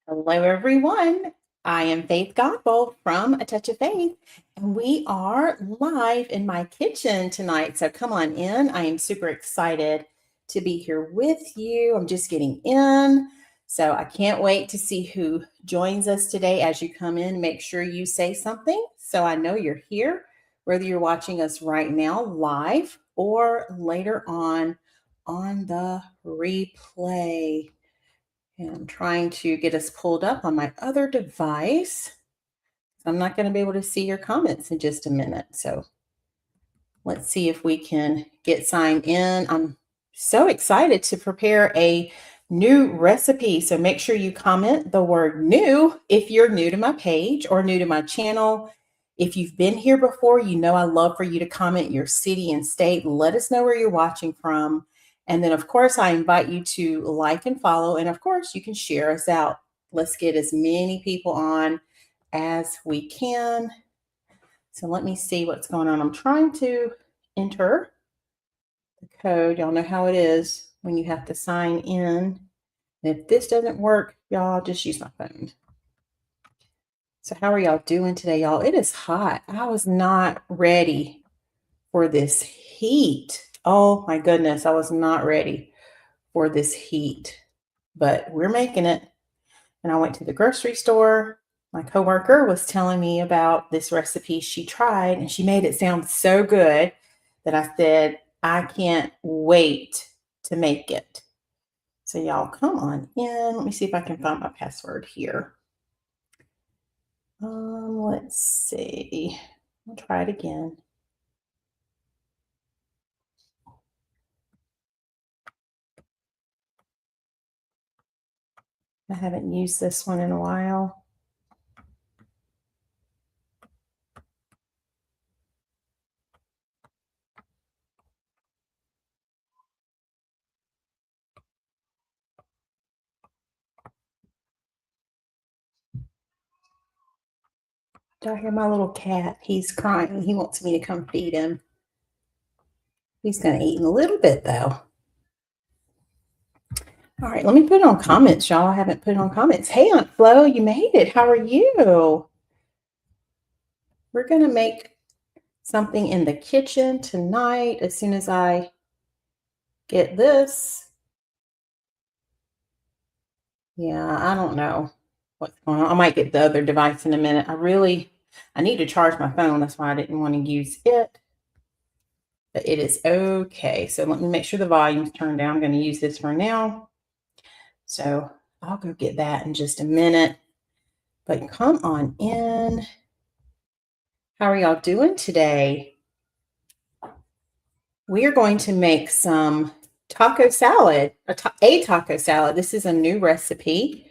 Hello, everyone. I am Faith Godbold from A Touch of Faith, and we are live in my kitchen tonight. So come on in. I am super excited to be here with you. I'm just getting in. So I can't wait to see who joins us today. As you come in, make sure you say something so I know you're here, whether you're watching us right now live or later on the replay. And I'm trying to get us pulled up on my other device. I'm not going to be able to see your comments in just a minute. So let's see if we can get signed in. I'm so excited to prepare a new recipe. So make sure you comment the word new if you're new to my page or new to my channel. If you've been here before, you know I love for you to comment your city and state. Let us know where you're watching from. And then, of course, I invite you to like and follow. And, of course, you can share us out. Let's get as many people on as we can. So let me see what's going on. I'm trying to enter the code. Y'all know how it is when you have to sign in. And if this doesn't work, y'all just use my phone. So how are y'all doing today, y'all? It is hot. I was not ready for this heat. Oh my goodness, I was not ready for this heat, but we're making it. And I went to the grocery store. My coworker was telling me about this recipe she tried, and she made it sound so good that I said, I can't wait to make it. So y'all come on in. Let me see if I can find my password here. Let's see. I'll try it again. I haven't used this one in a while. Do I hear my little cat? He's crying. He wants me to come feed him. He's going to eat in a little bit, though. All right, let me put it on comments, y'all. I haven't put it on comments. Hey, Aunt Flo, you made it. How are you? We're going to make something in the kitchen tonight as soon as I get this. Yeah, I don't know what's going on. I might get the other device in a minute. I need to charge my phone. That's why I didn't want to use it. But it is okay. So let me make sure the volume's turned down. I'm going to use this for now. So I'll go get that in just a minute. But come on in. How are y'all doing today? We are going to make some taco salad, a taco salad. This is a new recipe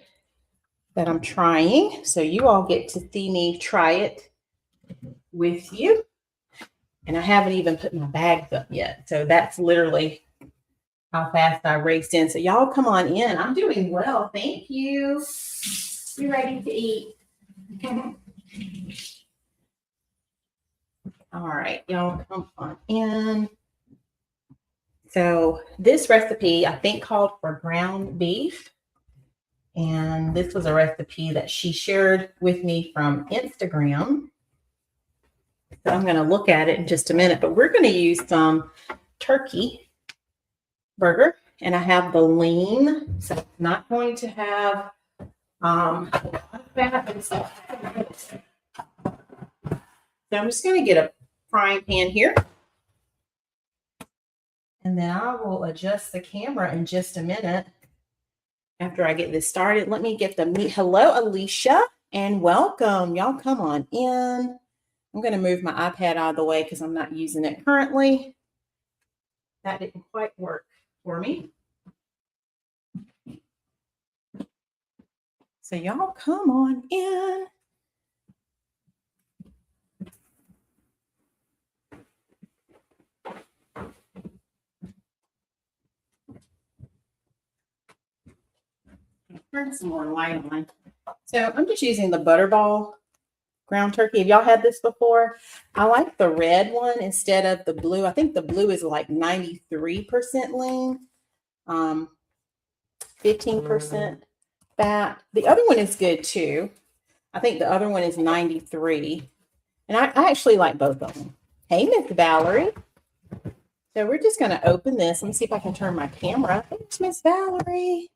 that I'm trying. So you all get to see me try it with you. And I haven't even put my bags up yet. So that's literally how fast I raced in. So y'all come on in. I'm doing well. Thank you. You ready to eat? All right, y'all come on in. So this recipe, I think, called for ground beef. And this was a recipe that she shared with me from Instagram. So I'm going to look at it in just a minute, but we're going to use some turkey burger. And I have the lean, so it's not going to have fat and stuff. So I'm just going to get a frying pan here. And then I will adjust the camera in just a minute after I get this started. Let me get the meat. Hello, Alicia, and welcome. Y'all come on in. I'm going to move my iPad out of the way because I'm not using it currently. That didn't quite work for me. So y'all come on in. Turn some more light on. So I'm just using the Butterball ground turkey. Have y'all had this before? I like the red one instead of the blue. I think the blue is like 93% lean, 15% fat. The other one is good too. I think the other one is 93. And I actually like both of them. Hey, Miss Valerie. So we're just going to open this. Let me see if I can turn my camera. There's Miss Valerie.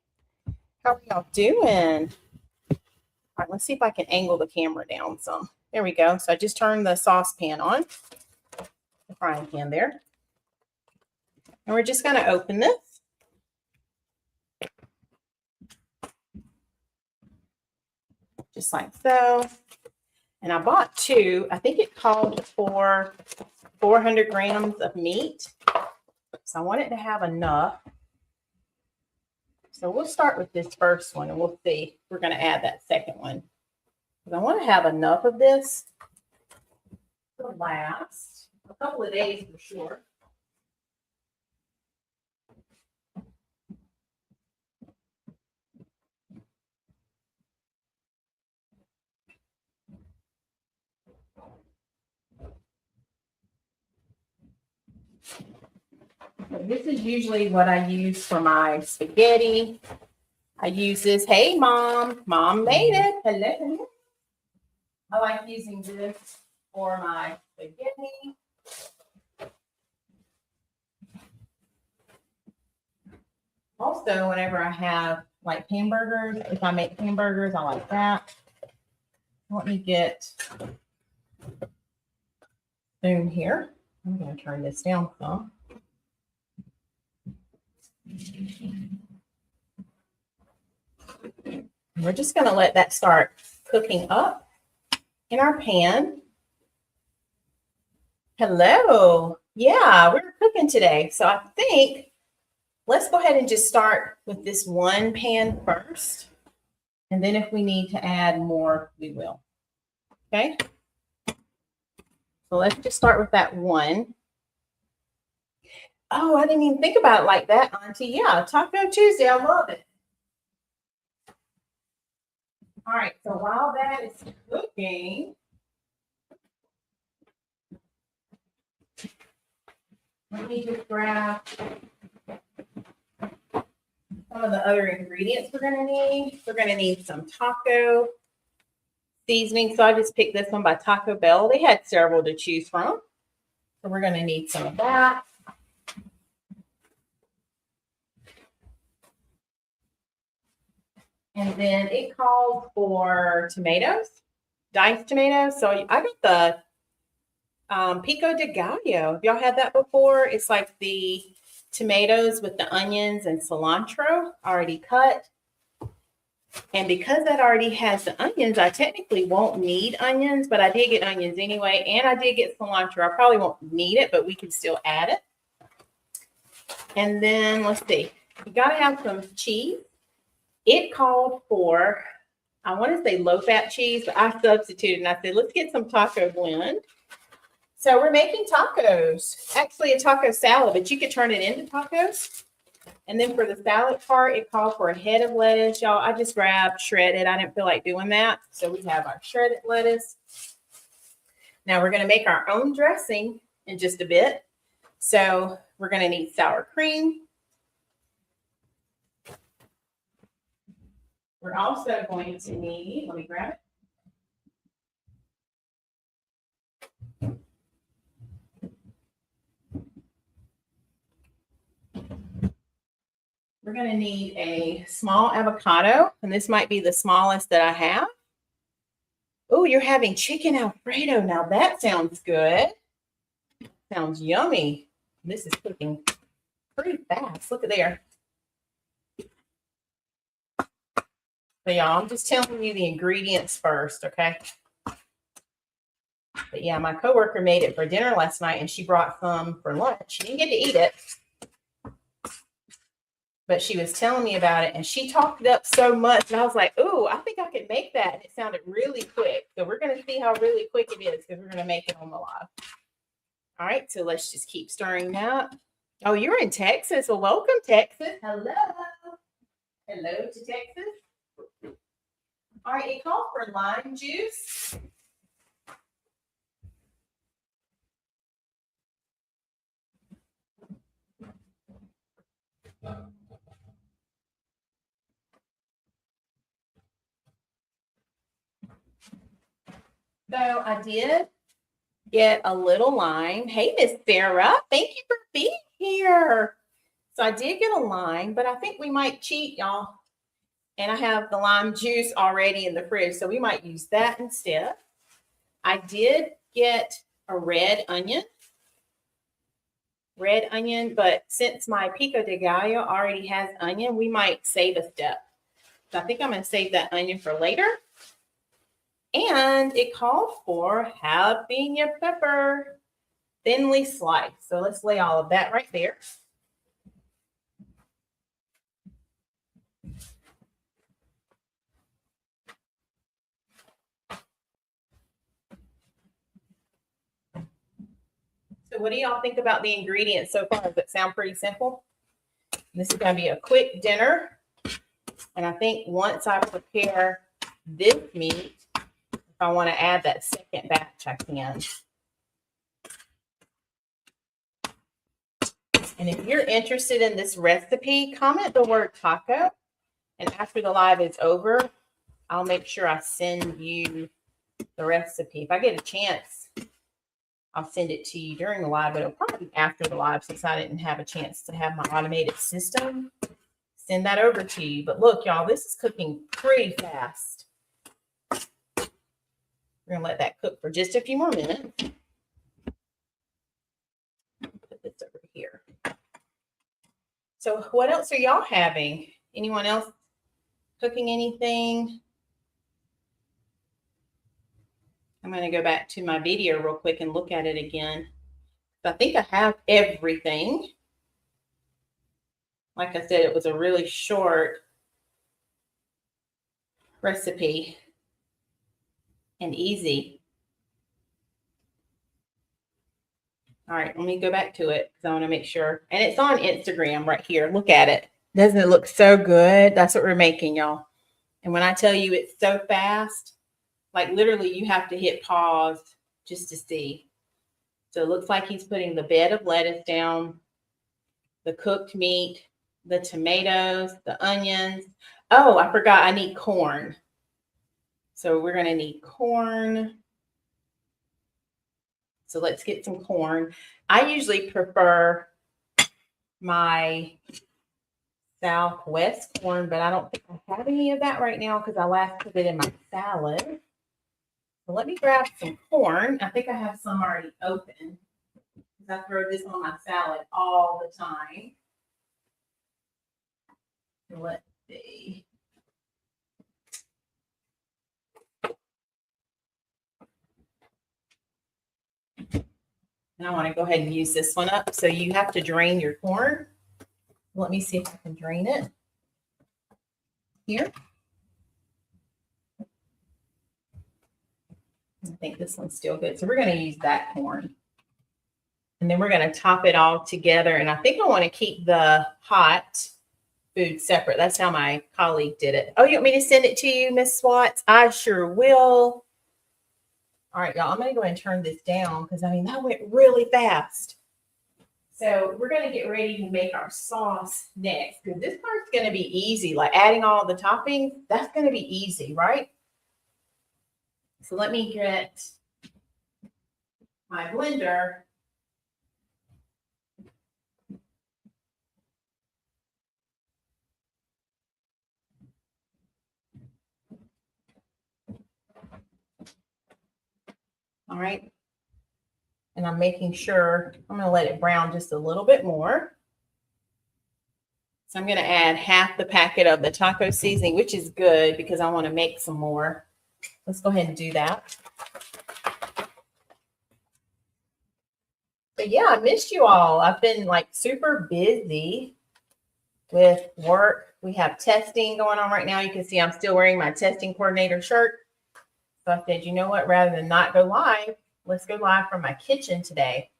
How are y'all doing? All right, let's see if I can angle the camera down some. There we go. So I just turned the saucepan on, the frying pan there. And we're just going to open this. Just like so. And I bought two. I think it called for 400 grams of meat. So I want it to have enough. So we'll start with this first one and we'll see. We're going to add that second one. Because I want to have enough of this to last a couple of days for sure. This is usually what I use for my spaghetti. I use this. Hey, Mom. Mom made it. Hello. I like using this for my spaghetti. Also, whenever I have like hamburgers, if I make hamburgers, I like that. Let me get spoon here. I'm going to turn this down some. We're just going to let that start cooking up in our pan. Hello. Yeah, we're cooking today. So I think let's go ahead and just start with this one pan first. And then if we need to add more, we will. Okay. So let's just start with that one. Oh, I didn't even think about it like that, Auntie. Yeah, Taco Tuesday. I love it. All right. So while that is cooking, let me just grab some of the other ingredients we're going to need. We're going to need some taco seasoning. So I just picked this one by Taco Bell. They had several to choose from. So we're going to need some of that. And then it calls for tomatoes, diced tomatoes. So I got the pico de gallo. Have y'all had that before? It's like the tomatoes with the onions and cilantro already cut. And because that already has the onions, I technically won't need onions, but I did get onions anyway. And I did get cilantro. I probably won't need it, but we can still add it. And then let's see. You got to have some cheese. It called for, I want to say low-fat cheese, but I substituted and I said, let's get some taco blend. So we're making tacos, actually a taco salad, but you could turn it into tacos. And then for the salad part, it called for a head of lettuce. Y'all, I just grabbed shredded. I didn't feel like doing that. So we have our shredded lettuce. Now we're going to make our own dressing in just a bit. So we're going to need sour cream. We're also going to need, let me grab it. We're going to need a small avocado, and this might be the smallest that I have. Oh, you're having chicken Alfredo. Now that sounds good. Sounds yummy. This is cooking pretty fast. Look at there. So y'all, I'm just telling you the ingredients first, okay? But yeah, my coworker made it for dinner last night, and she brought some for lunch. She didn't get to eat it, but she was telling me about it, and she talked it up so much, and I was like, ooh, I think I could make that, and it sounded really quick. So we're going to see how really quick it is, because we're going to make it on the live. All right, so let's just keep stirring that. Oh, you're in Texas. Well, welcome, Texas. Hello. Hello to Texas. All right, it called for lime juice. So I did get a little lime. Hey, Miss Sarah, thank you for being here. So I did get a lime, but I think we might cheat, y'all. And I have the lime juice already in the fridge, so we might use that instead. I did get a red onion, but since my pico de gallo already has onion, we might save a step. So I think I'm going to save that onion for later. And it called for jalapeno pepper, thinly sliced. So let's lay all of that right there. So what do y'all think about the ingredients so far? Does it sound pretty simple? This is going to be a quick dinner. And I think once I prepare this meat, if I want to add that second batch, I can. And if you're interested in this recipe, comment the word taco. And after the live is over, I'll make sure I send you the recipe. If I get a chance, I'll send it to you during the live, but it'll probably be after the live since I didn't have a chance to have my automated system send that over to you. But look, y'all, this is cooking pretty fast. We're going to let that cook for just a few more minutes. Put this over here. So what else are y'all having? Anyone else cooking anything? I'm going to go back to my video real quick and look at it again. I think I have everything. Like I said, it was a really short recipe and easy. All right, let me go back to it because I want to make sure. And it's on Instagram right here. Look at it. Doesn't it look so good? That's what we're making, y'all. And when I tell you it's so fast, like literally you have to hit pause just to see. So it looks like he's putting the bed of lettuce down, the cooked meat, the tomatoes, the onions. Oh, I forgot I need corn. So we're going to need corn. So let's get some corn. I usually prefer my Southwest corn, but I don't think I have any of that right now because I last put it in my salad. So let me grab some corn. I think I have some already open because I throw this on my salad all the time. Let's see. And I want to go ahead and use this one up. So you have to drain your corn. Let me see if I can drain it here. I think this one's still good. So we're going to use that corn. And then we're going to top it all together. And I think I want to keep the hot food separate. That's how my colleague did it. Oh, you want me to send it to you, Miss Swats? I sure will. All right, y'all, I'm going to go ahead and turn this down because, I mean, that went really fast. So we're going to get ready to make our sauce next because this part's going to be easy. Like adding all the toppings, that's going to be easy, right? So let me get my blender. All right. And I'm making sure I'm going to let it brown just a little bit more. So I'm going to add half the packet of the taco seasoning, which is good because I want to make some more. Let's go ahead and do that. But yeah, I missed you all. I've been like super busy with work. We have testing going on right now. You can see I'm still wearing my testing coordinator shirt. So I said, you know what, rather than not go live, let's go live from my kitchen today.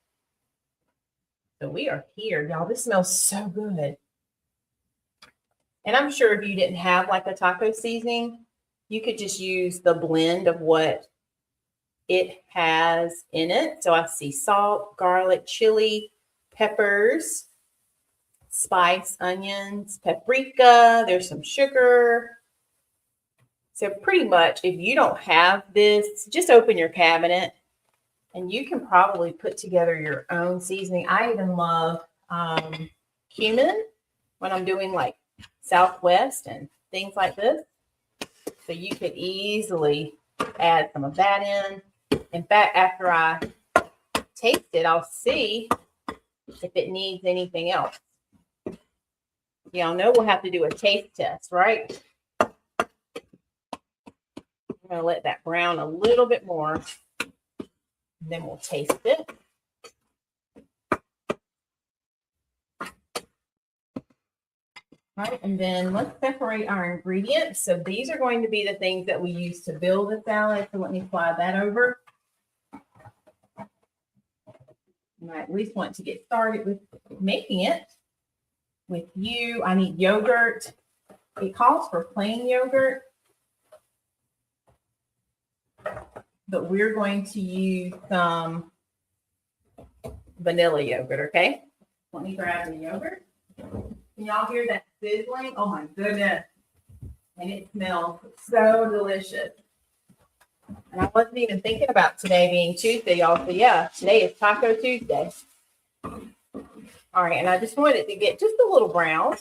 So we are here, y'all. This smells so good. And I'm sure if you didn't have like a taco seasoning, you could just use the blend of what it has in it. So I see salt, garlic, chili, peppers, spice, onions, paprika. There's some sugar. So pretty much, if you don't have this, just open your cabinet and you can probably put together your own seasoning. I even love cumin when I'm doing like Southwest and things like this. So you could easily add some of that in. In fact, after I taste it, I'll see if it needs anything else. Y'all know we'll have to do a taste test, right? I'm going to let that brown a little bit more. And then we'll taste it. All right, and then let's separate our ingredients. So these are going to be the things that we use to build the salad. So let me slide that over. And I at least want to get started with making it. With you, I need yogurt. It calls for plain yogurt, but we're going to use some vanilla yogurt, okay? Let me grab the yogurt. Can y'all hear that sizzling? Oh my goodness. And it smells so delicious. And I wasn't even thinking about today being Tuesday, y'all. So yeah, today is Taco Tuesday. All right, and I just want it to get just a little brown.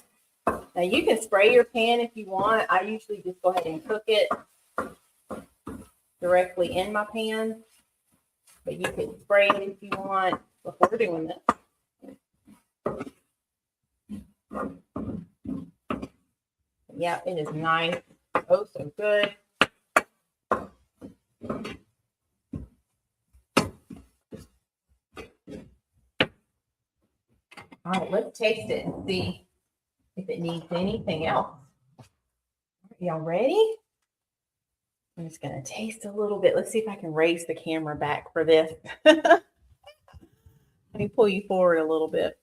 Now you can spray your pan if you want. I usually just go ahead and cook it directly in my pan. But you can spray it if you want before doing this. Yeah, it is nice. Oh, so good. All right, let's taste it and see if it needs anything else. Y'all ready? I'm just going to taste a little bit. Let's see if I can raise the camera back for this. Let me pull you forward a little bit.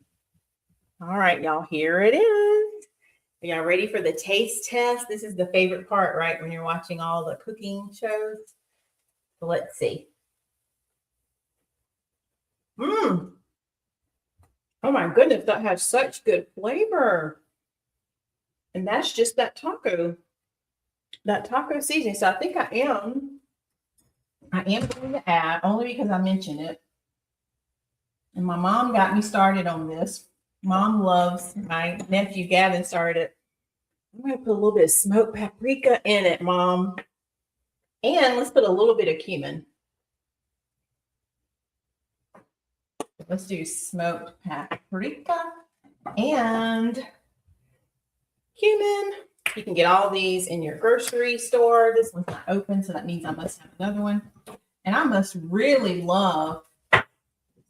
All right, y'all, here it is. Are y'all ready for the taste test? This is the favorite part, right? When you're watching all the cooking shows. So let's see. Oh my goodness, that has such good flavor. And that's just that taco seasoning. So I think I am going to add, only because I mentioned it. And my mom got me started on this. Mom loves, my nephew Gavin started. I'm going to put a little bit of smoked paprika in it, Mom. And let's put a little bit of cumin. Let's do smoked paprika and cumin. You can get all these in your grocery store. This one's not open, so that means I must have another one. And I must really love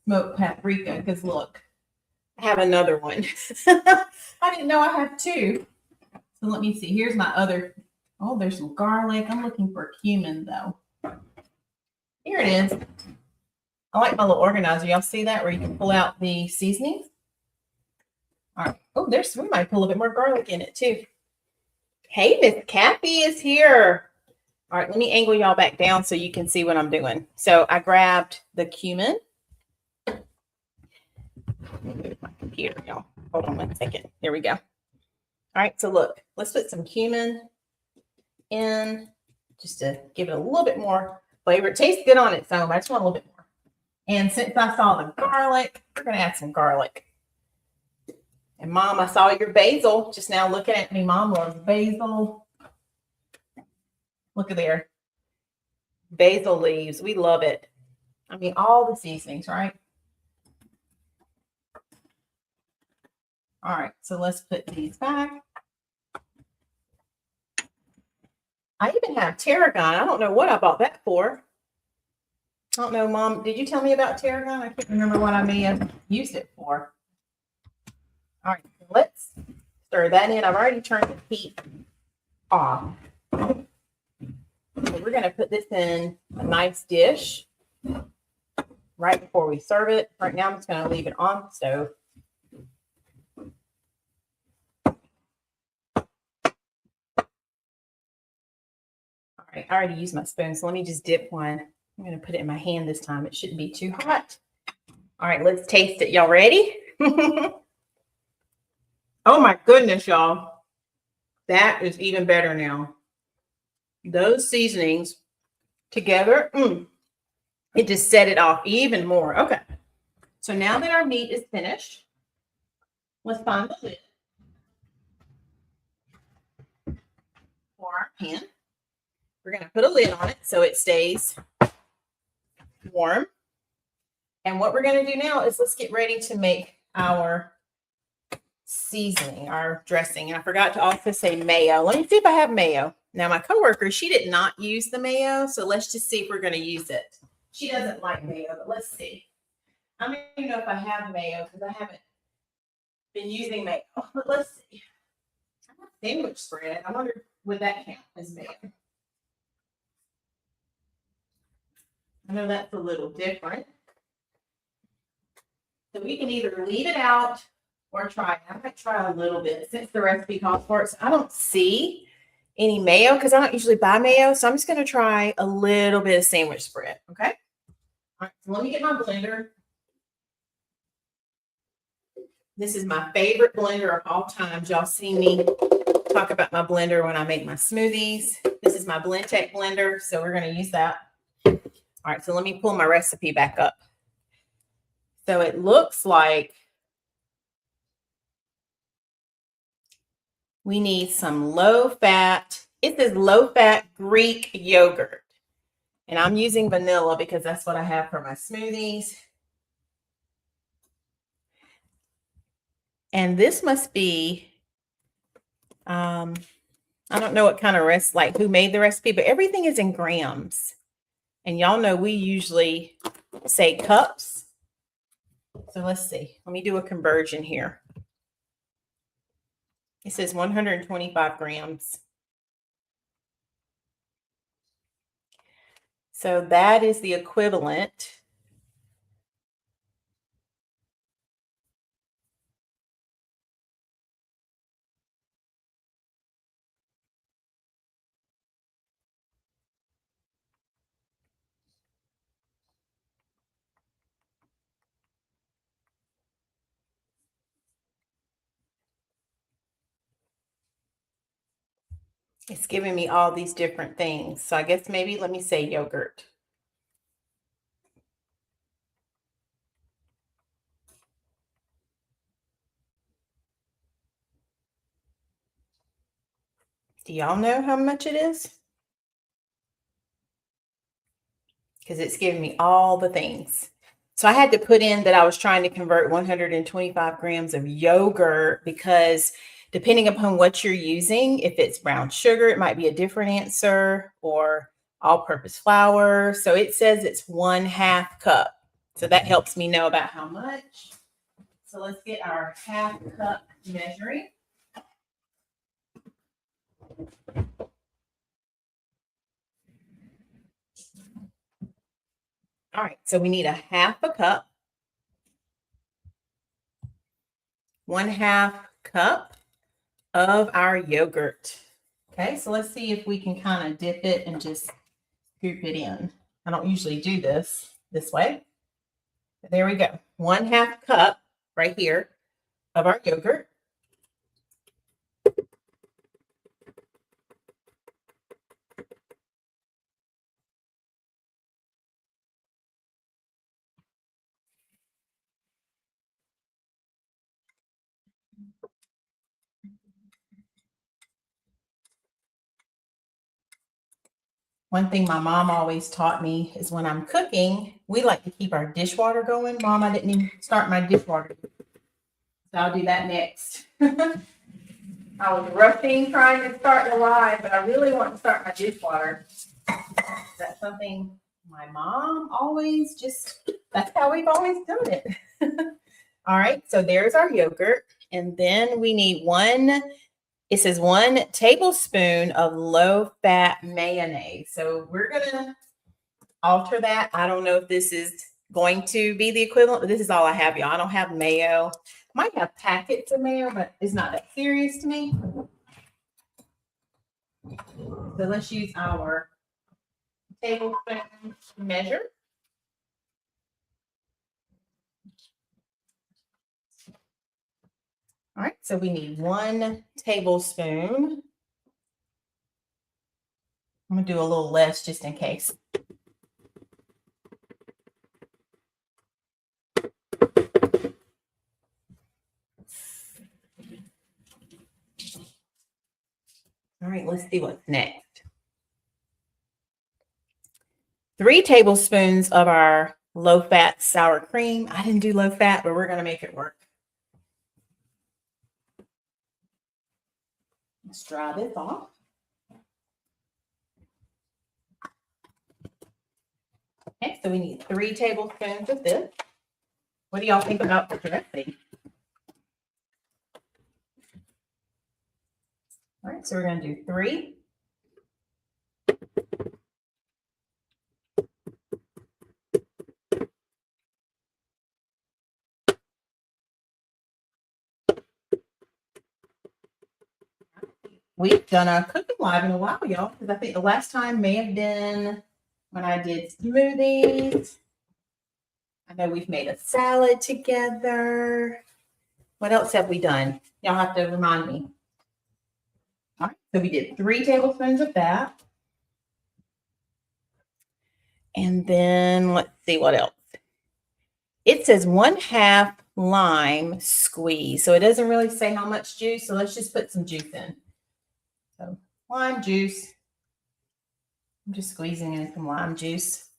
smoked paprika because look, I have another one. I didn't know I had two. So let me see. Here's my other. Oh, there's some garlic. I'm looking for cumin though. Here it is. I like my little organizer. Y'all see that where you can pull out the seasonings? All right. Oh, we might put a little bit more garlic in it too. Hey, Miss Kathy is here. All right, let me angle y'all back down so you can see what I'm doing. So I grabbed the cumin. Move my computer, y'all. Hold on 1 second. Here we go. All right, so look, let's put some cumin in just to give it a little bit more flavor. It tastes good on its own, but I just want a little bit more. And since I saw the garlic, we're going to add some garlic. And Mom, I saw your basil just now looking at me. Mom loves basil. Look at there. Basil leaves. We love it. I mean, all the seasonings, right? All right, so let's put these back. I even have tarragon. I don't know what I bought that for. I don't know, Mom. Did you tell me about tarragon? I can't remember what I may have used it for. All right, let's stir that in. I've already turned the heat off. So we're going to put this in a nice dish right before we serve it. Right now, I'm just going to leave it on the stove. All right, I already used my spoon, so let me just dip one. I'm going to put it in my hand this time. It shouldn't be too hot. All right, let's taste it. Y'all ready? Oh my goodness, y'all. That is even better now. those seasonings together, it just set it off even more. Okay. So now that our meat is finished, let's find the lid for our pan. We're going to put a lid on it so it stays warm. And what we're going to do now is let's get ready to make our seasoning, our dressing. And I forgot to also say mayo. Let me see if I have mayo. Now, my coworker, she did not use the mayo, so let's just see if we're going to use it. She doesn't like mayo, but let's see. I don't even know if I have mayo because I haven't been using mayo. But let's see. Sandwich spread. I wonder would that count as mayo? I know that's a little different. So we can either leave it out or try it. I might try a little bit since the recipe calls for it. So I don't see any mayo because I don't usually buy mayo. So I'm just going to try a little bit of sandwich spread. Okay. All right. So let me get my blender. This is my favorite blender of all time. Y'all see me talk about my blender when I make my smoothies. This is my Blendtec blender. So we're going to use that. All right. So let me pull my recipe back up. So it looks like we need some low-fat. It says low-fat Greek yogurt. And I'm using vanilla because that's what I have for my smoothies. And this must be, I don't know what kind of who made the recipe, but everything is in grams. And y'all know we usually say cups. So let's see. Let me do a conversion here. It says 125 grams. So that is the equivalent. It's giving me all these different things. So I guess maybe let me say yogurt. Do y'all know how much it is? Because it's giving me all the things. So I had to put in that I was trying to convert 125 grams of yogurt because depending upon what you're using, if it's brown sugar, it might be a different answer, or all-purpose flour. So it says it's 1/2 cup. So that helps me know about how much. So let's get our 1/2 cup measuring. All right, so we need 1/2 cup. 1/2 cup of our yogurt. Okay, so let's see if we can kind of dip it and just scoop it in. I don't usually do this way. But there we go. 1/2 cup right here of our yogurt. One thing my mom always taught me is when I'm cooking, we like to keep our dishwater going. Mom, I didn't even start my dishwater. So I'll do that next. I was rushing trying to start the live, but I really want to start my dishwater. That's something my mom always that's how we've always done it. All right, so there's our yogurt. And then we need it says 1 tablespoon of low-fat mayonnaise. So we're going to alter that. I don't know if this is going to be the equivalent, but this is all I have, y'all. I don't have mayo. Might have packets of mayo, but it's not that serious to me. So let's use our tablespoon measure. All right, so we need 1 tablespoon I'm going to do a little less just in case. All right, let's see what's next. 3 tablespoons of our low-fat sour cream. I didn't do low-fat, but we're going to make it work. Let's dry this off. Okay, so we need 3 tablespoons of this. What do y'all think about the dressing? All right, so we're going to do 3. We've done a cooking live in a while, y'all, because I think the last time may have been when I did smoothies. I know we've made a salad together. What else have we done? Y'all have to remind me. All right, so we did 3 tablespoons of that. And then let's see what else. It says 1/2 lime squeeze. So it doesn't really say how much juice. So let's just put some juice in. So lime juice. I'm just squeezing in some lime juice.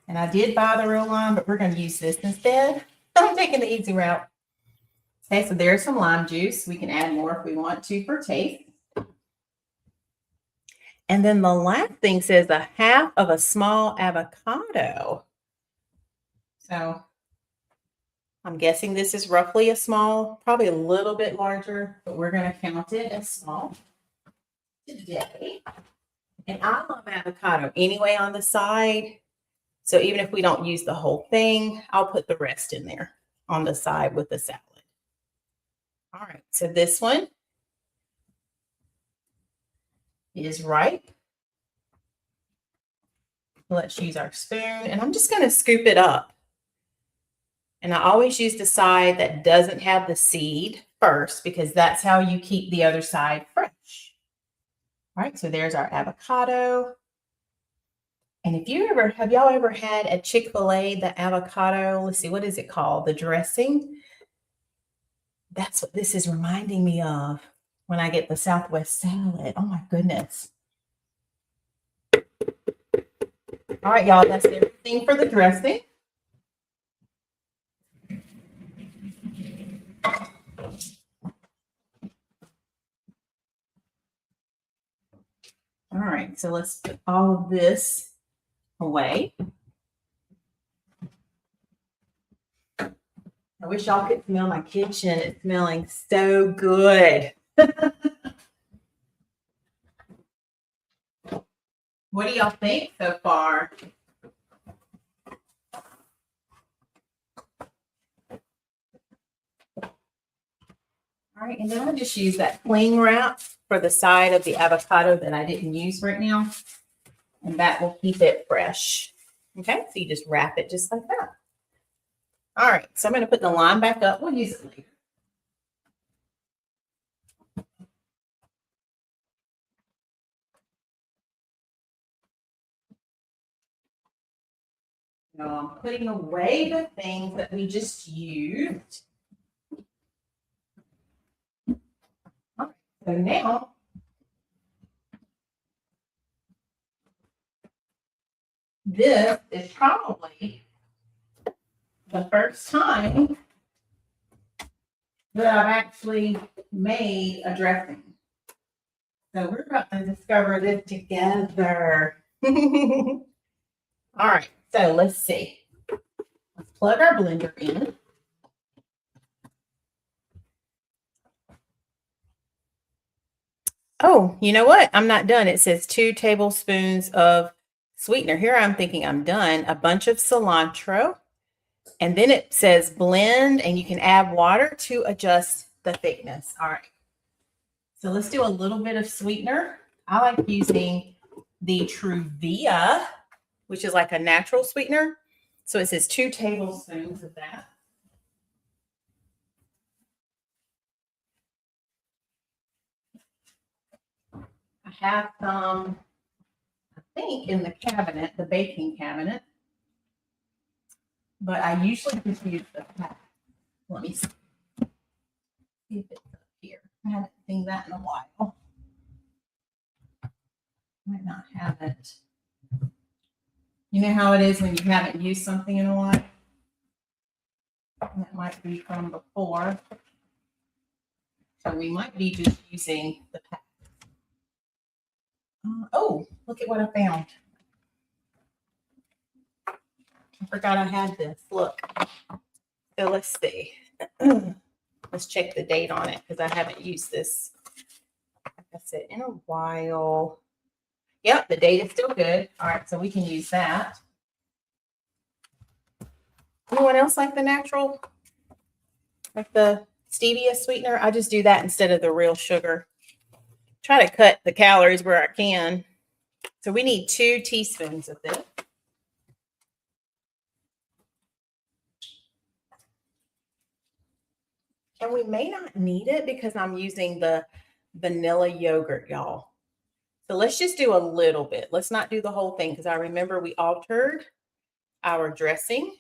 And I did buy the real lime, but we're going to use this instead. I'm taking the easy route. Okay, so there's some lime juice. We can add more if we want to for taste. And then the last thing says 1/2 of a small avocado. So I'm guessing this is roughly a small, probably a little bit larger, but we're going to count it as small today. And I love avocado anyway on the side. So even if we don't use the whole thing, I'll put the rest in there on the side with the salad. All right, so this one is ripe. Let's use our spoon, and I'm just going to scoop it up. And I always use the side that doesn't have the seed first, because that's how you keep the other side fresh. All right, so there's our avocado. And if you ever, have y'all ever had at Chick-fil-A, the avocado, let's see, what is it called? The dressing? That's what this is reminding me of when I get the Southwest salad. Oh my goodness. All right, y'all, that's everything for the dressing. All right, so let's put all of this away. I wish y'all could smell my kitchen. It's smelling so good. What do y'all think so far? All right, and then I'll just use that cling wrap for the side of the avocado that I didn't use right now. And that will keep it fresh. Okay, so you just wrap it just like that. All right, so I'm going to put the lime back up. We'll use it later. Now I'm putting away the things that we just used. All right, so now this is probably the first time that I've actually made a dressing. So we're about to discover this together. All right, so let's see. Let's plug our blender in. Oh, you know what? I'm not done. It says 2 tablespoons of sweetener. Here I'm thinking I'm done. A bunch of cilantro. And then it says blend, and you can add water to adjust the thickness. All right. So let's do a little bit of sweetener. I like using the Truvia, which is like a natural sweetener. So it says 2 tablespoons of that. have some, I think, in the cabinet, the baking cabinet. But I usually just use the pack. Let me see if it's up here. I haven't seen that in a while. Might not have it. You know how it is when you haven't used something in a while? That might be from before. So we might be just using the pack. Oh, look at what I found. I forgot I had this. Look. So let's see. Let's check the date on it because I haven't used this, like I said, in a while. Yep, the date is still good. All right, so we can use that. Anyone else like the natural? Like the stevia sweetener? I just do that instead of the real sugar. Try to cut the calories where I can. So we need 2 teaspoons of this. And we may not need it because I'm using the vanilla yogurt, y'all. So let's just do a little bit. Let's not do the whole thing because I remember we altered our dressing.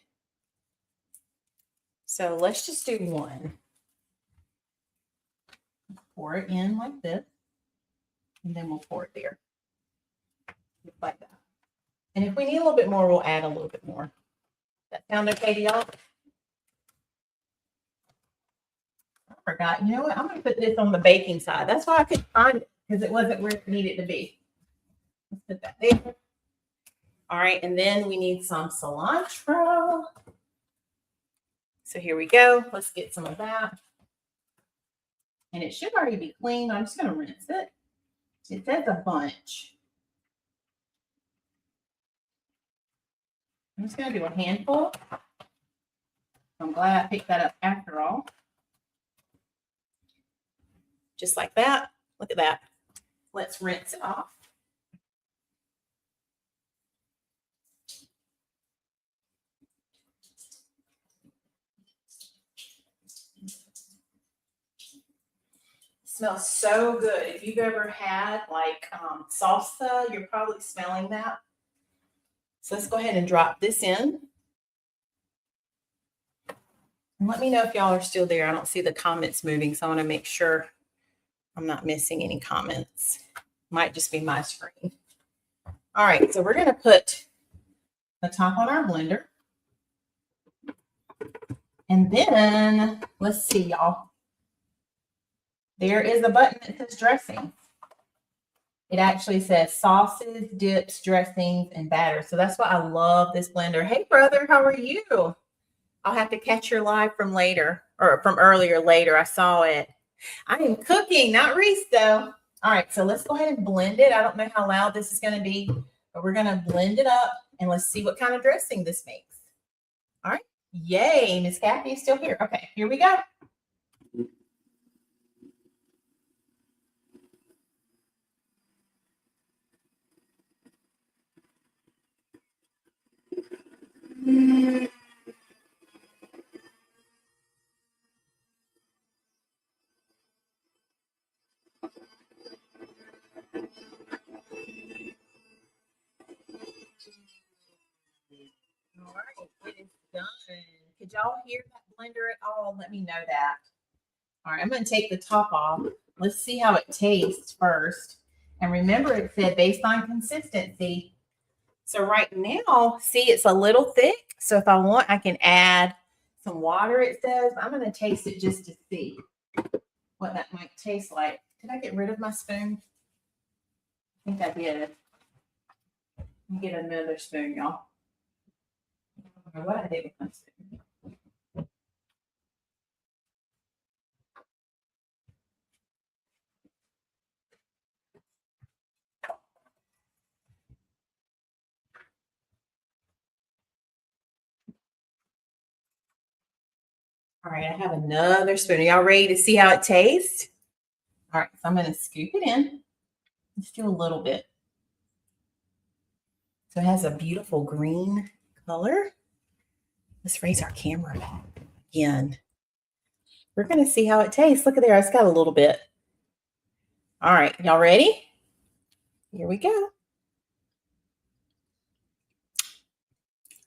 So let's just do 1. Pour it in like this. And then we'll pour it there. Just like that. And if we need a little bit more, we'll add a little bit more. That sound okay to y'all? I forgot. You know what? I'm going to put this on the baking side. That's why I couldn't find it because it wasn't where it needed to be. Let's put that there. All right. And then we need some cilantro. So here we go. Let's get some of that. And it should already be clean. I'm just going to rinse it. It says a bunch. I'm just going to do a handful. I'm glad I picked that up after all. Just like that. Look at that. Let's rinse it off. Smells so good. If you've ever had like salsa, you're probably smelling that. So let's go ahead and drop this in. And let me know if y'all are still there. I don't see the comments moving, so I want to make sure I'm not missing any comments. Might just be my screen. All right, so we're going to put the top on our blender. And then, let's see, y'all. There is a button that says dressing. It actually says sauces, dips, dressings, and batter. So that's why I love this blender. Hey, brother, how are you? I'll have to catch your live from later, or from earlier later. I saw it. I am cooking, not Reese, though. All right, so let's go ahead and blend it. I don't know how loud this is going to be, but we're going to blend it up, and let's see what kind of dressing this makes. All right. Yay, Miss Kathy is still here. Okay, here we go. All right, it is done. Could y'all hear that blender at all? Let me know that. All right, I'm going to take the top off. Let's see how it tastes first. And remember, it said based on consistency. So right now, see, it's a little thick. So if I want, I can add some water, it says. I'm going to taste it just to see what that might taste like. Did I get rid of my spoon? I think I did. Let me get another spoon, y'all. I don't know what I did with my spoon. All right, I have another spoon. Are y'all ready to see how it tastes? All right, so I'm going to scoop it in. Let's do a little bit. So it has a beautiful green color. Let's raise our camera back again. We're going to see how it tastes. Look at there. It's got a little bit. All right, y'all ready? Here we go.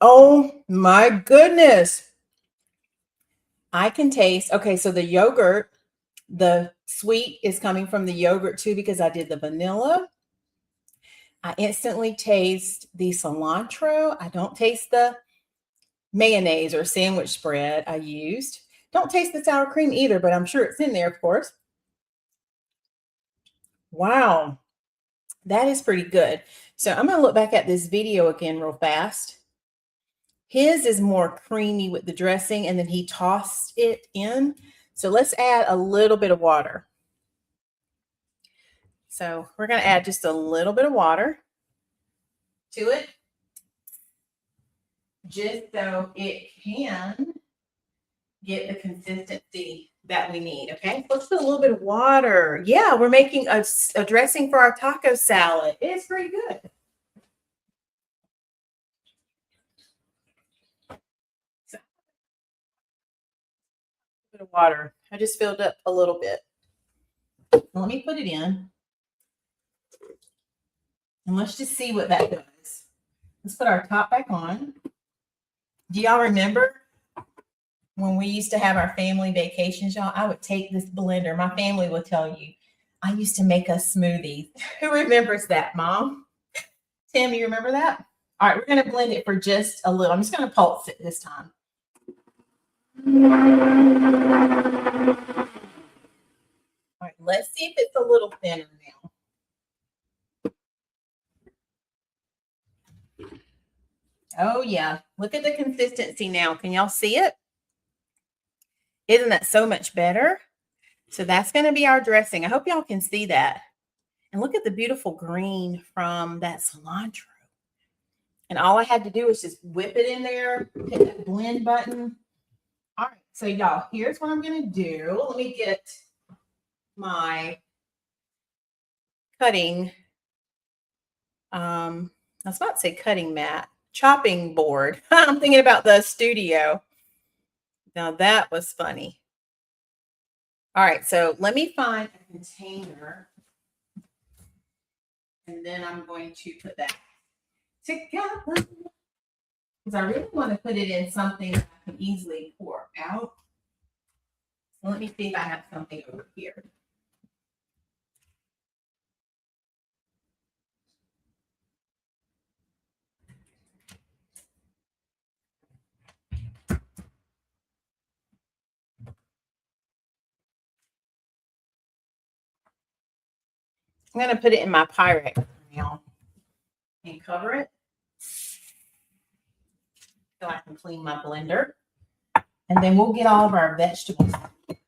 Oh my goodness. I can taste. Okay, so the yogurt, the sweet is coming from the yogurt too because I did the vanilla. I instantly taste the cilantro. I don't taste the mayonnaise or sandwich spread I used. Don't taste the sour cream either, but I'm sure it's in there, of course. Wow, that is pretty good. So I'm going to look back at this video again real fast. His is more creamy with the dressing, and then he tossed it in. So let's add a little bit of water. So we're going to add just a little bit of water to it, just so it can get the consistency that we need. Okay, let's put a little bit of water. Yeah, we're making a dressing for our taco salad. It's pretty good. So, a bit of water. I just filled up a little bit. Let me put it in. And let's just see what that does. Let's put our top back on. Do y'all remember when we used to have our family vacations, y'all? I would take this blender. My family will tell you, I used to make us smoothies. Who remembers that, Mom? Tim, you remember that? All right, we're going to blend it for just a little. I'm just going to pulse it this time. All right, let's see if it's a little thinner now. Oh, yeah. Look at the consistency now. Can y'all see it? Isn't that so much better? So that's going to be our dressing. I hope y'all can see that. And look at the beautiful green from that cilantro. And all I had to do was just whip it in there, hit that blend button. All right, so y'all, here's what I'm going to do. Let me get my cutting, I was about to say cutting mat, chopping board. I'm thinking about the studio. Now that was funny. All right, so let me find a container, and then I'm going to put that together because I really want to put it in something that I can easily pour out. So let me see if I have something over here. I'm going to put it in my Pyrex now and cover it so I can clean my blender. And then we'll get all of our vegetables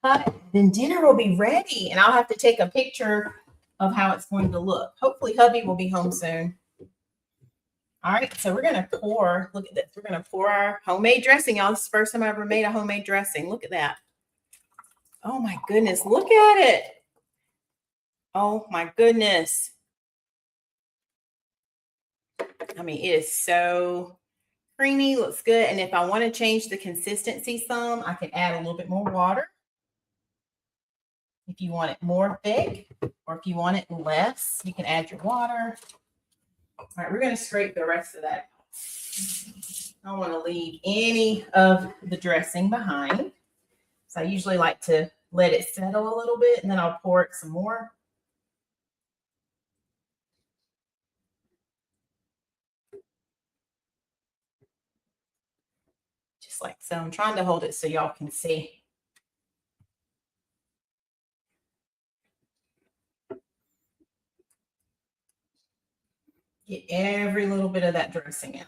cut. Then dinner will be ready, and I'll have to take a picture of how it's going to look. Hopefully, hubby will be home soon. All right, so we're going to pour. Look at this. We're going to pour our homemade dressing. Y'all, this is the first time I ever made a homemade dressing. Look at that. Oh, my goodness. Look at it. Oh, my goodness. I mean, it is so creamy, looks good. And if I want to change the consistency some, I can add a little bit more water. If you want it more thick, or if you want it less, you can add your water. All right, we're going to scrape the rest of that. I don't want to leave any of the dressing behind. So I usually like to let it settle a little bit, and then I'll pour it some more. Just like so. I'm trying to hold it so y'all can see. Get every little bit of that dressing out.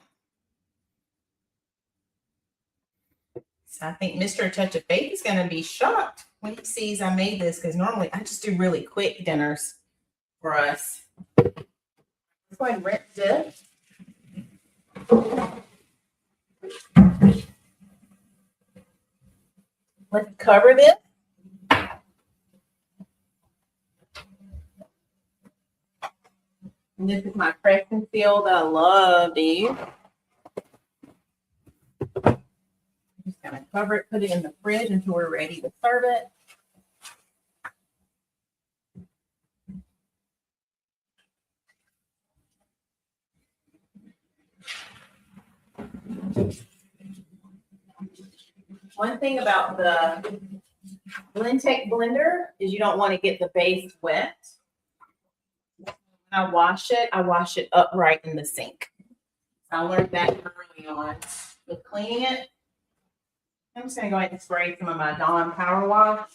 So I think Mr. Touch of Faith is going to be shocked when he sees I made this, because normally I just do really quick dinners for us. Let's go ahead and rinse this. Let's cover this. And this is my press and seal that I love to use. Just gonna cover it, put it in the fridge until we're ready to serve it. One thing about the Blendtec blender is you don't want to get the base wet. When I wash it upright in the sink. I learned that early on with cleaning it. I'm just going to go ahead and spray some of my Dawn Power Wash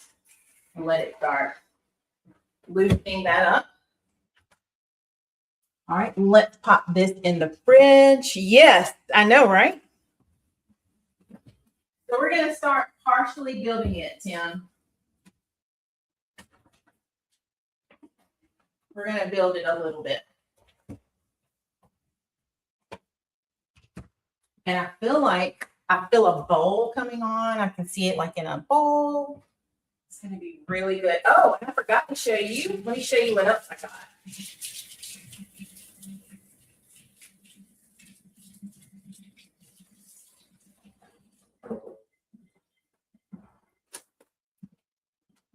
and let it start loosening that up. All right, let's pop this in the fridge. Yes, I know, right? So we're going to start partially gilding it, Tim. We're going to build it a little bit. And I feel a bowl coming on. I can see it like in a bowl. It's going to be really good. Oh, and I forgot to show you. Let me show you what else I got.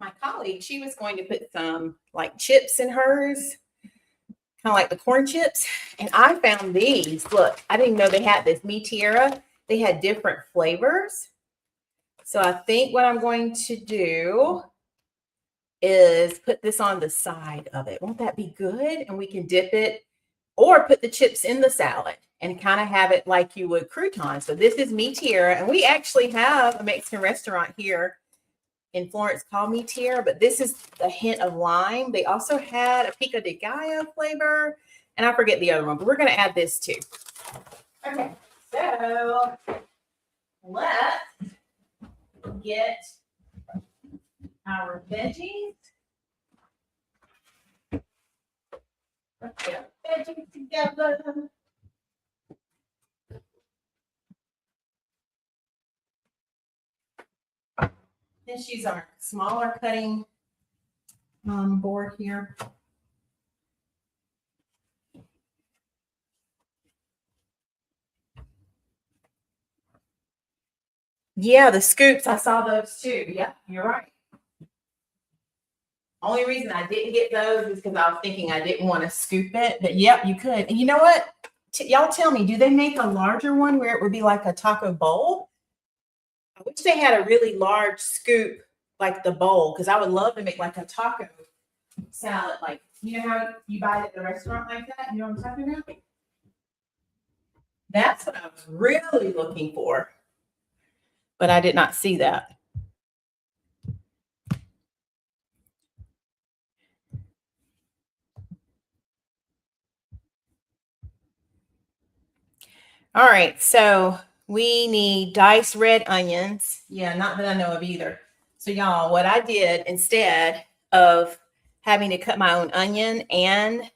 My colleague, she was going to put some like chips in hers, kind of like the corn chips. And I found these. Look, I didn't know they had this Mi Tierra. They had different flavors. So I think what I'm going to do is put this on the side of it. Won't that be good? And we can dip it or put the chips in the salad and kind of have it like you would croutons. So this is Mi Tierra. And we actually have a Mexican restaurant here in Florence called Mi Tierra, but this is a hint of lime. They also had a pico de gallo flavor, and I forget the other one, but we're going to add this too. Okay, so let's get our veggies. Let's get our veggies together. Let's use our smaller cutting board here. Yeah, the scoops, I saw those too. Yeah, you're right. Only reason I didn't get those is because I was thinking I didn't want to scoop it. But yep, you could. And you know what? Y'all tell me, do they make a larger one where it would be like a taco bowl? I wish they had a really large scoop like the bowl, because I would love to make like a taco salad. Like, you know how you buy it at the restaurant like that? You know what I'm talking about? That's what I was really looking for. But I did not see that. All right, so we need diced red onions. Yeah, not that I know of either. So y'all, what I did instead of having to cut my own onion and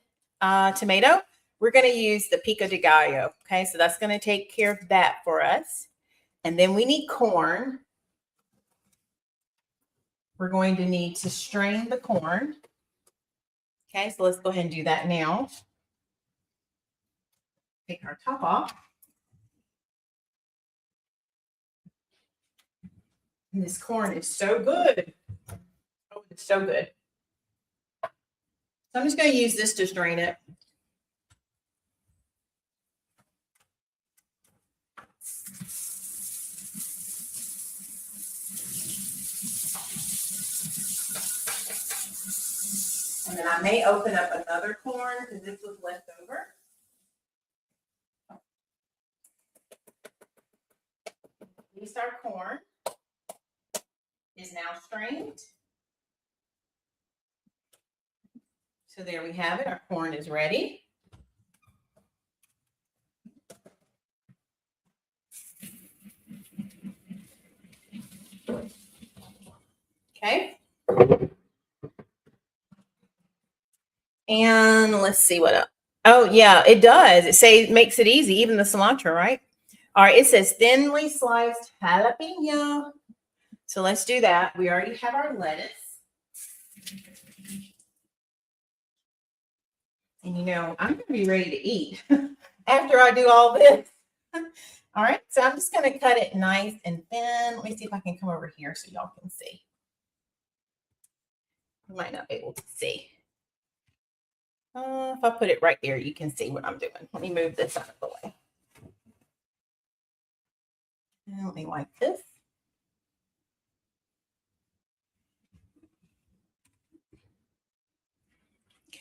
tomato, we're going to use the pico de gallo. Okay, so that's going to take care of that for us. And then we need corn. We're going to need to strain the corn. Okay, so let's go ahead and do that now. Take our top off. And this corn is so good. Oh, it's so good. So I'm just going to use this to strain it. And then I may open up another corn because this was left over. At least our corn is now strained. So there we have it. Our corn is ready. Okay. And let's see what else. Oh, yeah, it does. It makes it easy, even the cilantro, right? All right, it says thinly sliced jalapeno. So let's do that. We already have our lettuce. And you know, I'm going to be ready to eat after I do all this. All right, so I'm just going to cut it nice and thin. Let me see if I can come over here so y'all can see. You might not be able to see. If I put it right there, you can see what I'm doing. Let me move this out of the way. And let me wipe this.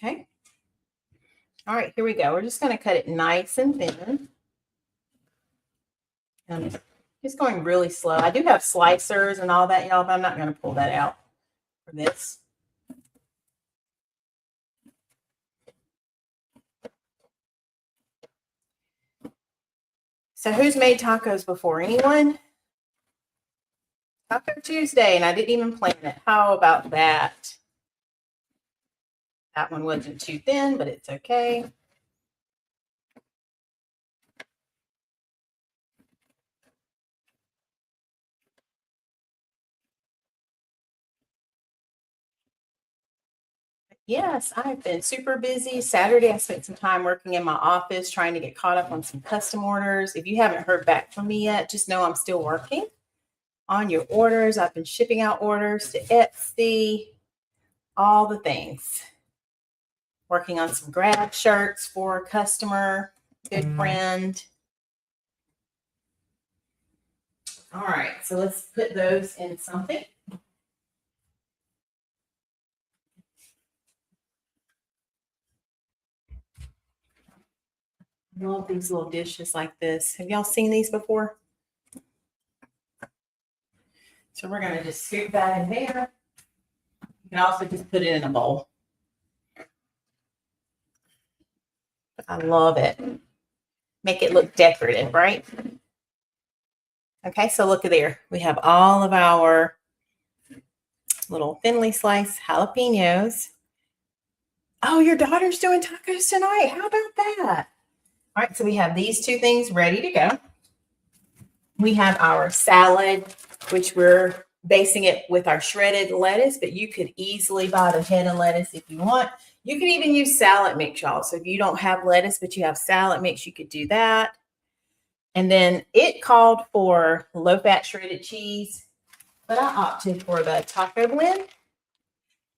Okay. All right, here we go. We're just going to cut it nice and thin. And just going really slow. I do have slicers and all that, y'all, but I'm not going to pull that out for this. So who's made tacos before? Anyone? Taco Tuesday, and I didn't even plan it. How about that? That one wasn't too thin, but it's okay. Yes, I've been super busy. Saturday, I spent some time working in my office trying to get caught up on some custom orders. If you haven't heard back from me yet, just know I'm still working on your orders. I've been shipping out orders to Etsy, all the things. Working on some grab shirts for a customer, good friend. All right, so let's put those in something. I love these little dishes like this. Have y'all seen these before? So we're going to just scoop that in there. You can also just put it in a bowl. I love it. Make it look decorative, right? Okay, so look at there. We have all of our little thinly sliced jalapenos. Oh, your daughter's doing tacos tonight. How about that? All right, so we have these two things ready to go. We have our salad, which we're basing it with our shredded lettuce, but you could easily buy the head of lettuce if you want. You can even use salad mix, y'all. So if you don't have lettuce, but you have salad mix, you could do that. And then it called for low-fat shredded cheese, but I opted for the taco blend.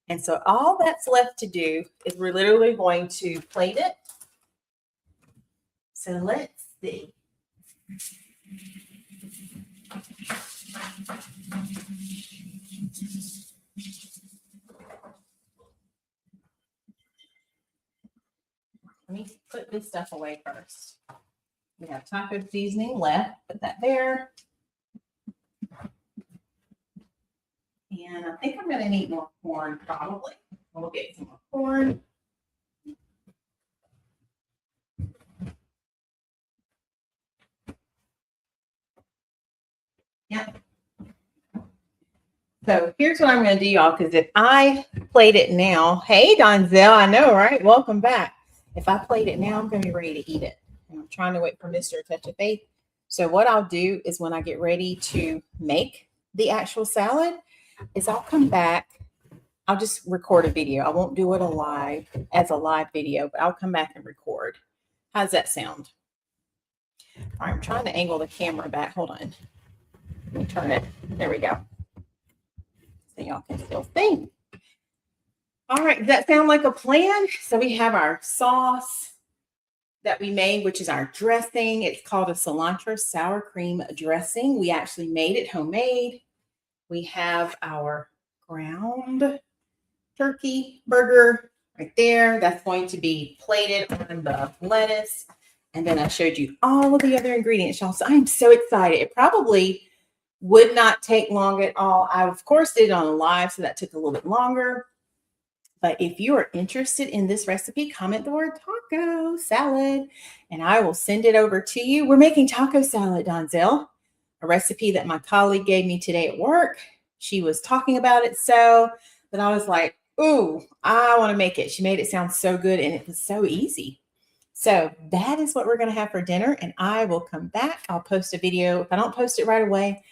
And so all that's left to do is we're literally going to plate it. So let's see. Let me put this stuff away first. We have taco seasoning left. Put that there. And I think I'm going to need more corn probably. We'll get some more corn. Yep. So here's what I'm going to do, y'all, because if I plate it now, hey, Donzel, I know, right? Welcome back. If I plate it now, I'm going to be ready to eat it. And I'm trying to wait for Mr. Touch of Faith. So what I'll do is when I get ready to make the actual salad is I'll come back. I'll just record a video. I won't do it as a live video, but I'll come back and record. How's that sound? All right, I'm trying to angle the camera back. Hold on. Let me turn it. There we go. So y'all can still see. All right, does that sound like a plan? So we have our sauce that we made, which is our dressing. It's called a cilantro sour cream dressing. We actually made it homemade. We have our ground turkey burger right there. That's going to be plated on the lettuce. And then I showed you all of the other ingredients, y'all. So I'm so excited. It probably would not take long at all. I, of course, did it on a live, so that took a little bit longer. But if you are interested in this recipe, comment the word taco salad, and I will send it over to you. We're making taco salad, Donzel, a recipe that my colleague gave me today at work. She was talking about it so that I was like, ooh, I want to make it. She made it sound so good, and it was so easy. So that is what we're going to have for dinner, and I will come back. I'll post a video. If I don't post it right away,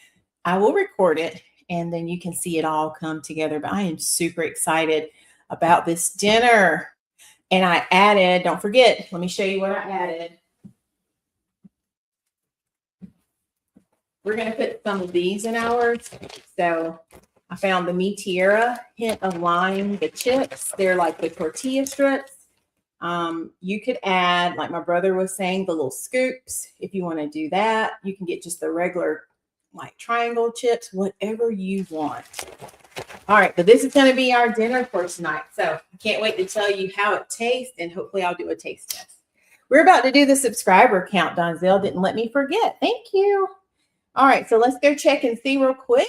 I will record it, and then you can see it all come together. But I am super excited about this dinner. And I added, don't forget, let me show you what I added. We're going to put some of these in ours. So I found the Mi Tierra hint of lime, the chips. They're like the tortilla strips. You could add, like my brother was saying, the little scoops. If you want to do that, you can get just the regular like triangle chips, whatever you want. All right, but this is going to be our dinner for tonight. So I can't wait to tell you how it tastes, and hopefully I'll do a taste test. We're about to do the subscriber count. Donzell didn't let me forget. Thank you. All right, so let's go check and see real quick.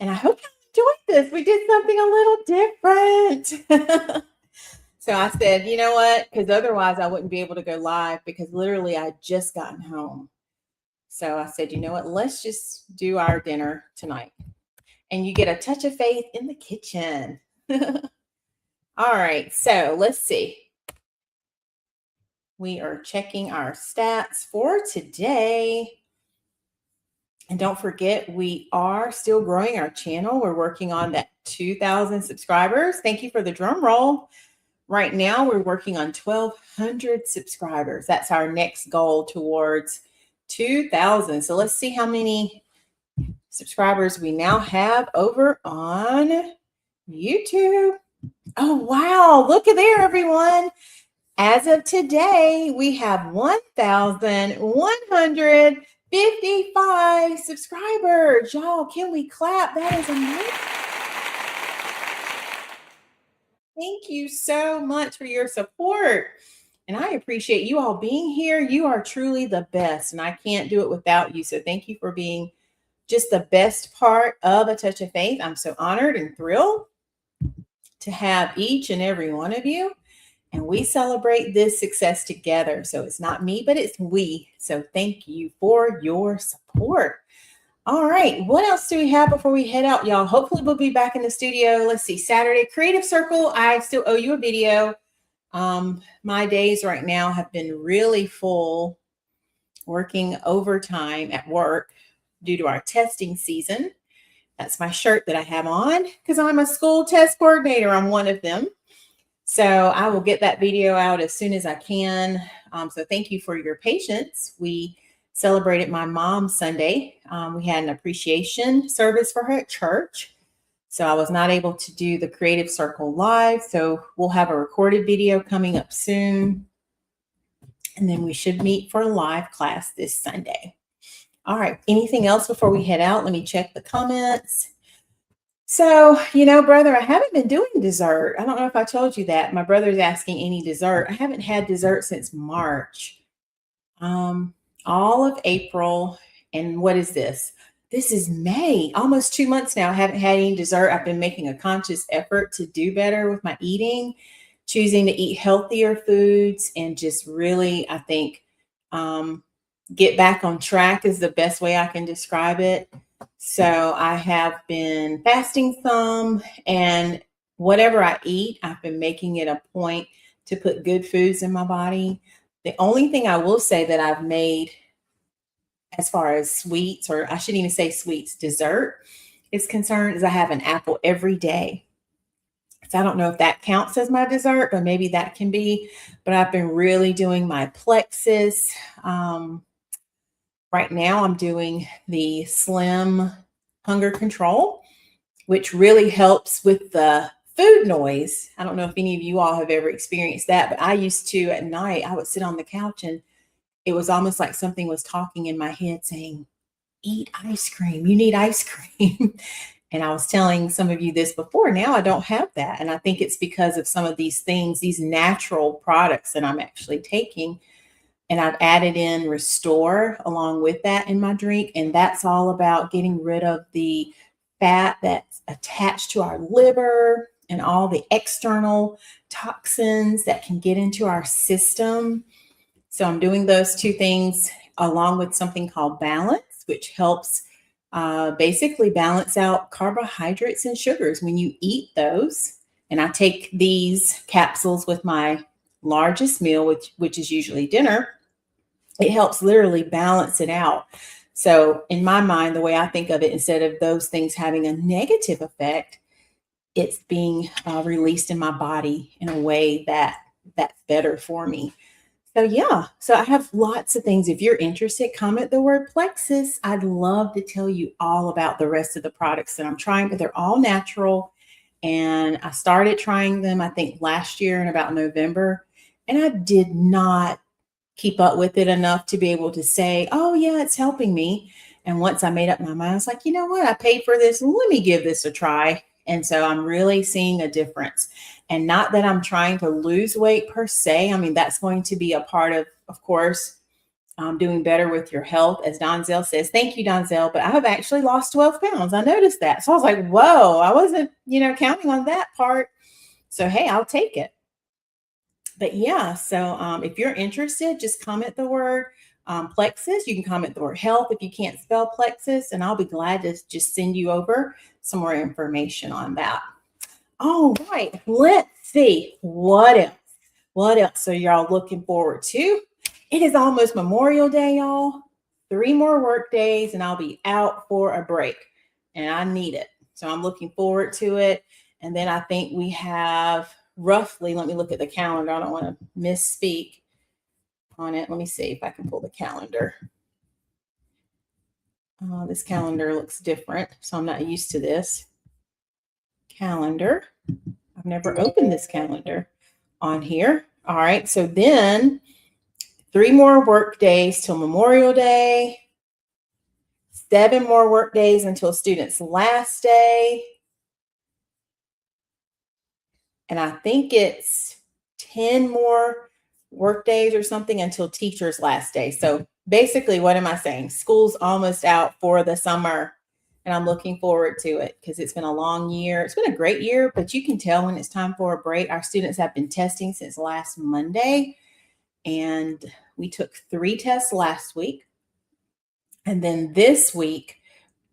And I hope you enjoyed this. We did something a little different. So I said, you know what? Because otherwise I wouldn't be able to go live because literally I just gotten home. So I said, you know what? Let's just do our dinner tonight. And you get a touch of faith in the kitchen. All right, so let's see. We are checking our stats for today. And don't forget, we are still growing our channel. We're working on that 2,000 subscribers. Thank you for the drum roll. Right now, we're working on 1,200 subscribers. That's our next goal towards 2,000. So let's see how many subscribers we now have over on YouTube. Oh, wow. Look at there, everyone. As of today, we have 1,155 subscribers. Y'all, can we clap? That is amazing. Thank you so much for your support. And I appreciate you all being here. You are truly the best, and I can't do it without you. So thank you for being just the best part of A Touch of Faith. I'm so honored and thrilled to have each and every one of you. And we celebrate this success together. So it's not me, but it's we. So thank you for your support. All right. What else do we have before we head out, y'all? Hopefully we'll be back in the studio. Let's see. Saturday, Creative Circle. I still owe you a video. My days right now have been really full, working overtime at work due to our testing season. That's my shirt that I have on because I'm a school test coordinator. I'm one of them. So I will get that video out as soon as I can. So thank you for your patience. We celebrated my mom Sunday. We had an appreciation service for her at church. So I was not able to do the Creative Circle live. So we'll have a recorded video coming up soon. And then we should meet for a live class this Sunday. All right. Anything else before we head out? Let me check the comments. So, you know, brother, I haven't been doing dessert. I don't know if I told you that. My brother's asking any dessert. I haven't had dessert since March. All of April. And what is this? This is May. Almost 2 months now. I haven't had any dessert. I've been making a conscious effort to do better with my eating, choosing to eat healthier foods, and just really, I think, get back on track is the best way I can describe it. So I have been fasting some, and whatever I eat, I've been making it a point to put good foods in my body. The only thing I will say that I've made as far as sweets, or I shouldn't even say sweets, dessert is concerned, is I have an apple every day. So I don't know if that counts as my dessert, but maybe that can be. But I've been really doing my Plexus. Right now, I'm doing the Slim Hunger Control, which really helps with the food noise. I don't know if any of you all have ever experienced that, but I used to at night, I would sit on the couch and it was almost like something was talking in my head saying, eat ice cream. You need ice cream. And I was telling some of you this before. Now I don't have that. And I think it's because of some of these things, these natural products that I'm actually taking. And I've added in Restore along with that in my drink. And that's all about getting rid of the fat that's attached to our liver and all the external toxins that can get into our system. So I'm doing those two things along with something called Balance, which helps basically balance out carbohydrates and sugars when you eat those. And I take these capsules with my largest meal, which is usually dinner. It helps literally balance it out. So in my mind, the way I think of it, instead of those things having a negative effect, it's being released in my body in a way that's better for me. So yeah, so I have lots of things. If you're interested, comment the word Plexus. I'd love to tell you all about the rest of the products that I'm trying, but they're all natural. And I started trying them, I think last year in about November, and I did not keep up with it enough to be able to say, oh yeah, it's helping me. And once I made up my mind, I was like, you know what? I paid for this. Let me give this a try. And so I'm really seeing a difference. And not that I'm trying to lose weight per se. I mean, that's going to be a part of course, doing better with your health, as Donzel says. Thank you, Donzel. But I have actually lost 12 pounds. I noticed that. So I was like, whoa, I wasn't, counting on that part. So, hey, I'll take it. But yeah, so if you're interested, just comment the word plexus. You can comment the word health if you can't spell plexus, and I'll be glad to just send you over some more information on that. All right, let's see what else. What else? So y'all looking forward to? It is almost Memorial Day, y'all. 3 more work days, and I'll be out for a break, and I need it. So I'm looking forward to it. And then I think we have roughly, let me look at the calendar. I don't want to misspeak on it. Let me see if I can pull the calendar. This calendar looks different, so I'm not used to this calendar. I've never opened this calendar on here. All right, so then 3 more work days till Memorial Day, 7 more work days until students' last day. And I think it's 10 more work days or something until teachers' last day. So basically, what am I saying? School's almost out for the summer, and I'm looking forward to it because it's been a long year. It's been a great year, but you can tell when it's time for a break. Our students have been testing since last Monday, and we took 3 tests last week. And then this week,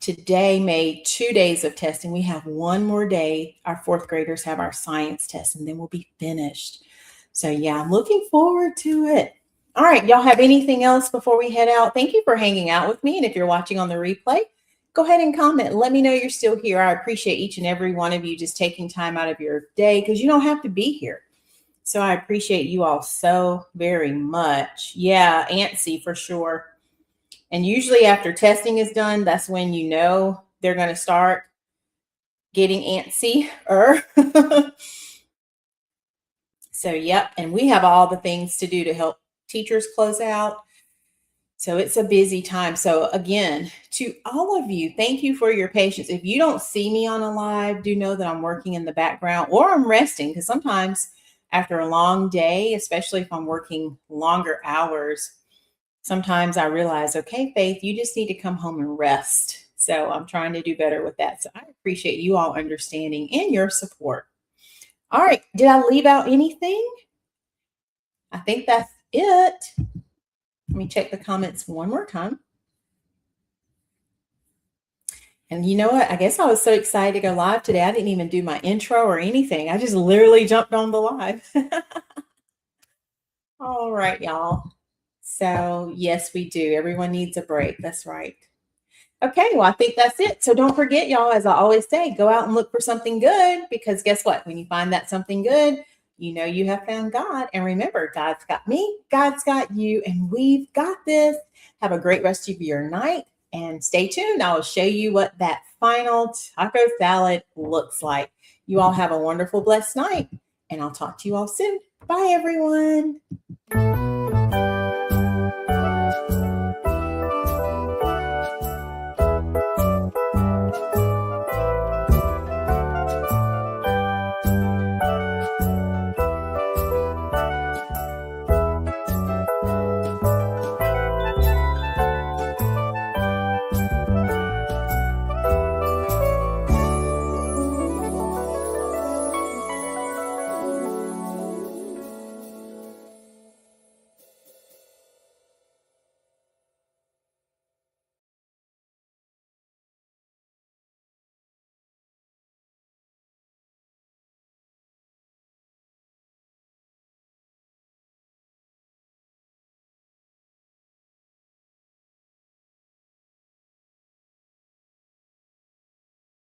today made 2 days of testing. We have 1 more day. Our 4th graders have our science test, and then we'll be finished. So yeah, I'm looking forward to it. All right, y'all have anything else before we head out? Thank you for hanging out with me. And if you're watching on the replay, go ahead and comment. Let me know you're still here. I appreciate each and every one of you just taking time out of your day because you don't have to be here. So I appreciate you all so very much. Yeah, antsy for sure. And usually after testing is done, that's when you know they're going to start getting antsy. So, yep. And we have all the things to do to help teachers close out. So it's a busy time. So again, to all of you, thank you for your patience. If you don't see me on a live, do know that I'm working in the background or I'm resting, because sometimes after a long day, especially if I'm working longer hours, sometimes I realize, okay, Faith, you just need to come home and rest. So I'm trying to do better with that. So I appreciate you all understanding and your support. All right. Did I leave out anything? I think that's it. Let me check the comments one more time. And you know what? I guess I was so excited to go live today. I didn't even do my intro or anything. I just literally jumped on the live. All right, y'all. So yes, we do. Everyone needs a break. That's right. Okay, well, I think that's it. So don't forget, y'all, as I always say, go out and look for something good, because guess what? When you find that something good, you know you have found God. And remember, God's got me, God's got you, and we've got this. Have a great rest of your night, and stay tuned. I will show you what that final taco salad looks like. You all have a wonderful, blessed night, and I'll talk to you all soon. Bye, everyone.